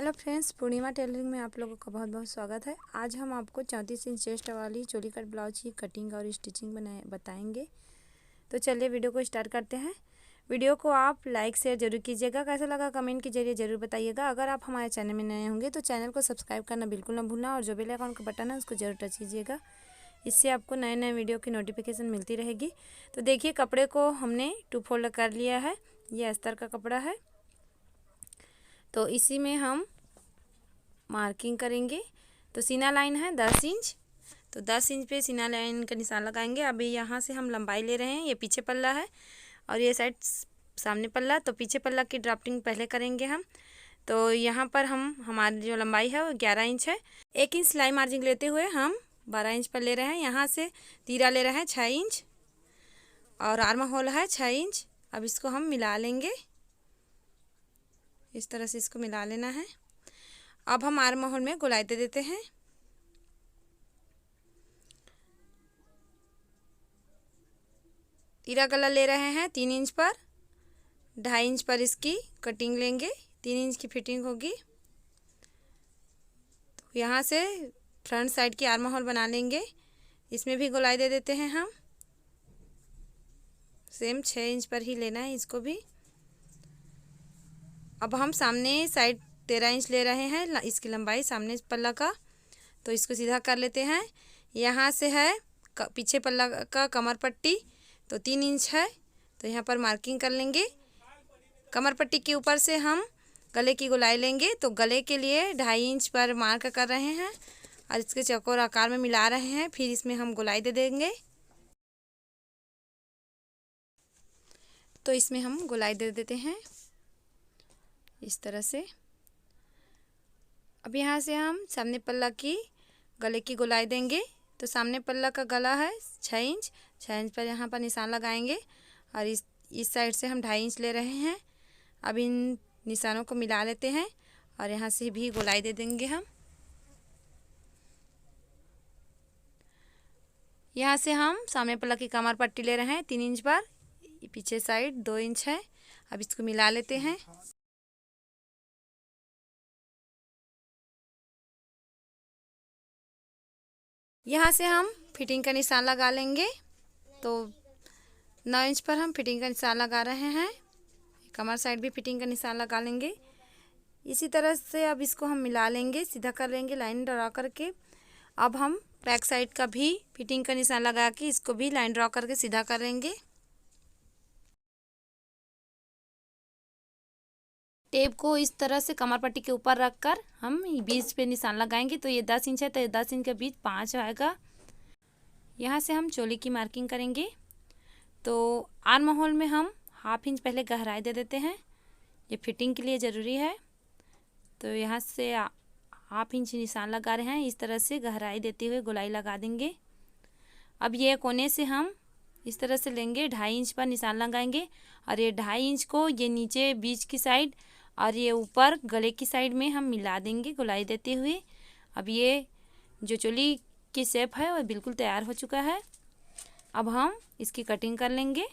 Hello friends, पूर्णिमा tailoring में आप लोगों का बहुत बहुत स्वागत है। आज हम आपको 34 इंच चेस्ट वाली चोली कट ब्लाउज की कटिंग और स्टिचिंग बताएंगे। तो चलिए वीडियो को स्टार्ट करते हैं। वीडियो को आप लाइक शेयर जरूर कीजिएगा। कैसा लगा कमेंट के जरिए जरूर बताइएगा। अगर आप हमारे चैनल में नए होंगे तो चैनल को सब्सक्राइब करना बिल्कुल ना भूलना और जो बेल आइकन का बटन है उसको जरूर टच कीजिएगा। इससे आपको नए नए वीडियो की नोटिफिकेशन मिलती रहेगी। तो देखिए, कपड़े को हमने 2 फोल्ड कर लिया है। ये अस्तर का कपड़ा है, तो इसी में हम मार्किंग करेंगे। तो सीना लाइन है 10 इंच, तो 10 इंच पे सीना लाइन का निशान लगाएंगे। अभी यहाँ से हम लंबाई ले रहे हैं। ये पीछे पल्ला है और ये साइड सामने पल्ला, तो पीछे पल्ला की ड्राफ्टिंग पहले करेंगे हम। तो यहाँ पर हमारी जो लंबाई है वो 11 इंच है। 1 इंच सिलाई मार्जिन लेते हुए हम 12 इंच पर ले रहे हैं। यहाँ से तीरा ले रहे हैं 6 इंच और आर्म होल है 6 इंच। अब इसको हम मिला लेंगे, इस तरह से इसको मिला लेना है। अब हम आर्म होल में गोलाई दे देते हैं। तीरा गला ले रहे हैं 3 इंच पर, 2.5 इंच पर इसकी कटिंग लेंगे। 3 इंच की फिटिंग होगी। तो यहाँ से फ्रंट साइड की आर्म होल बना लेंगे। इसमें भी गोलाई दे देते हैं हम। सेम 6 इंच पर ही लेना है इसको भी। अब हम सामने साइड 13 इंच ले रहे हैं, इसकी लंबाई सामने पल्ला का। तो इसको सीधा कर लेते हैं। यहाँ से है पीछे पल्ला का कमर पट्टी, तो 3 इंच है, तो यहाँ पर मार्किंग कर लेंगे। कमर पट्टी के ऊपर से हम गले की गोलाई लेंगे। तो गले के लिए 2.5 इंच पर मार्क कर रहे हैं और इसके चौकोर आकार में मिला रहे हैं। फिर इसमें हम गोलाई दे देंगे। तो इसमें हम गोलाई दे देते हैं इस तरह से। अब यहाँ से हम सामने पल्ला की गले की गोलाई देंगे। तो सामने पल्ला का गला है 6 इंच, 6 इंच पर यहाँ पर निशान लगाएंगे और इस साइड से हम 2.5 इंच ले रहे हैं। अब इन निशानों को मिला लेते हैं और यहाँ से भी गोलाई दे देंगे हम। यहाँ से हम सामने पल्ला की कमर पट्टी ले रहे हैं 3 इंच पर, पीछे साइड 2 इंच है। अब इसको मिला लेते हैं। यहाँ से हम फिटिंग का निशान लगा लेंगे। तो 9 इंच पर हम फिटिंग का निशान लगा रहे हैं। कमर साइड भी फिटिंग का निशान लगा लेंगे। इसी तरह से अब इसको हम मिला लेंगे, सीधा कर लेंगे लाइन ड्रा करके। अब हम बैक साइड का भी फिटिंग का निशान लगा के इसको भी लाइन ड्रा करके सीधा कर लेंगे। टेप को इस तरह से कमर पट्टी के ऊपर रखकर हम बीच पे निशान लगाएंगे। तो ये 10 इंच है, तो 10 इंच के बीच 5 आएगा। यहाँ से हम चोली की मार्किंग करेंगे। तो आर्म होल में हम 1/2 इंच पहले गहराई दे देते हैं। ये फिटिंग के लिए ज़रूरी है। तो यहाँ से 1/2 इंच निशान लगा रहे हैं। इस तरह से गहराई देते हुए गोलाई लगा देंगे। अब ये कोने से हम इस तरह से लेंगे, 2.5 इंच पर निशान लगाएंगे और ये 2.5 इंच को ये नीचे बीच की साइड और ये ऊपर गले की साइड में हम मिला देंगे गोलाई देते हुए। अब ये जो चोली की शेप है वो बिल्कुल तैयार हो चुका है। अब हम इसकी कटिंग कर लेंगे।